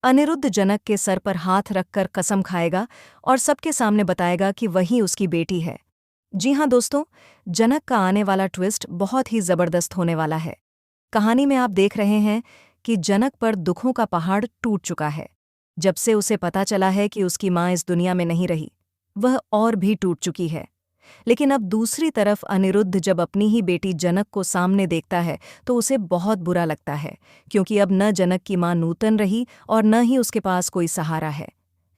अनिरुद्ध जनक के सर पर हाथ रखकर कसम खाएगा और सबके सामने बताएगा कि वही उसकी बेटी है। जी हाँ दोस्तों, जनक का आने वाला ट्विस्ट बहुत ही जबरदस्त होने वाला है। कहानी में आप देख रहे हैं कि जनक पर दुखों का पहाड़ टूट चुका है। जब से उसे पता चला है कि उसकी माँ इस दुनिया में नहीं रही, वह और भी टूट चुकी है। लेकिन अब दूसरी तरफ अनिरुद्ध जब अपनी ही बेटी जनक को सामने देखता है तो उसे बहुत बुरा लगता है, क्योंकि अब न जनक की मां नूतन रही और न ही उसके पास कोई सहारा है।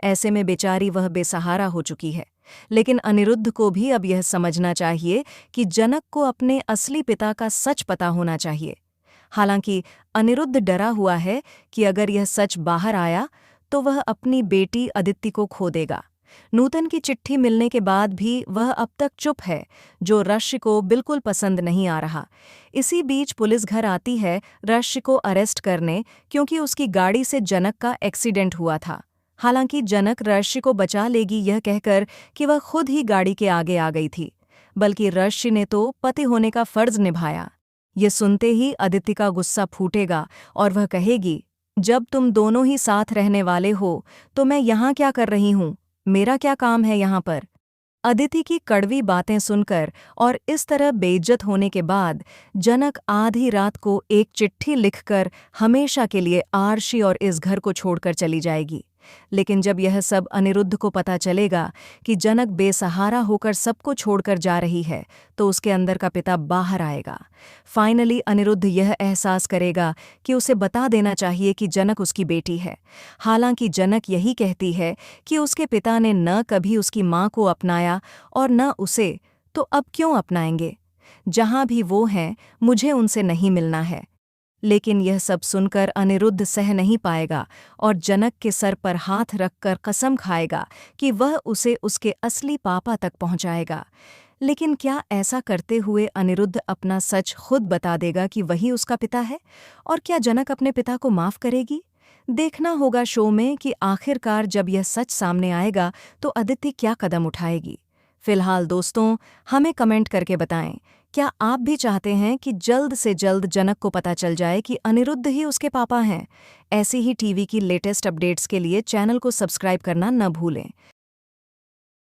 ऐसे में बेचारी वह बेसहारा हो चुकी है। लेकिन अनिरुद्ध को भी अब यह समझना चाहिए कि जनक को अपने असली पिता का सच पता होना चाहिए। हालांकि अनिरुद्ध डरा हुआ है कि अगर यह सच बाहर आया तो वह अपनी बेटी अदिति को खो देगा। नूतन की चिट्ठी मिलने के बाद भी वह अब तक चुप है, जो रश्य को बिल्कुल पसंद नहीं आ रहा। इसी बीच पुलिस घर आती है रश्य को अरेस्ट करने, क्योंकि उसकी गाड़ी से जनक का एक्सीडेंट हुआ था। हालांकि जनक रश्य को बचा लेगी यह कहकर कि वह खुद ही गाड़ी के आगे आ गई थी, बल्कि रश्य ने तो पति होने का फर्ज निभाया। ये सुनते ही अदिति का गुस्सा फूटेगा और वह कहेगी, जब तुम दोनों ही साथ रहने वाले हो तो मैं यहाँ क्या कर रही हूँ, मेरा क्या काम है यहाँ पर। अदिति की कड़वी बातें सुनकर और इस तरह बेइज्जत होने के बाद जनक आधी रात को एक चिट्ठी लिखकर हमेशा के लिए आरशी और इस घर को छोड़कर चली जाएगी। लेकिन जब यह सब अनिरुद्ध को पता चलेगा कि जनक बेसहारा होकर सबको छोड़कर जा रही है, तो उसके अंदर का पिता बाहर आएगा। फाइनली अनिरुद्ध यह एहसास करेगा कि उसे बता देना चाहिए कि जनक उसकी बेटी है। हालांकि जनक यही कहती है कि उसके पिता ने न कभी उसकी माँ को अपनाया और न उसे, तो अब क्यों अपनाएंगे। जहाँ भी वो हैं, मुझे उनसे नहीं मिलना है। लेकिन यह सब सुनकर अनिरुद्ध सह नहीं पाएगा और जनक के सर पर हाथ रखकर कसम खाएगा कि वह उसे उसके असली पापा तक पहुंचाएगा। लेकिन क्या ऐसा करते हुए अनिरुद्ध अपना सच खुद बता देगा कि वही उसका पिता है? और क्या जनक अपने पिता को माफ करेगी? देखना होगा शो में कि आखिरकार जब यह सच सामने आएगा तो अदिति क्या कदम उठाएगी। फिलहाल दोस्तों, हमें कमेंट करके बताएं, क्या आप भी चाहते हैं कि जल्द से जल्द जनक को पता चल जाए कि अनिरुद्ध ही उसके पापा हैं? ऐसी ही टीवी की लेटेस्ट अपडेट्स के लिए चैनल को सब्सक्राइब करना न भूलें।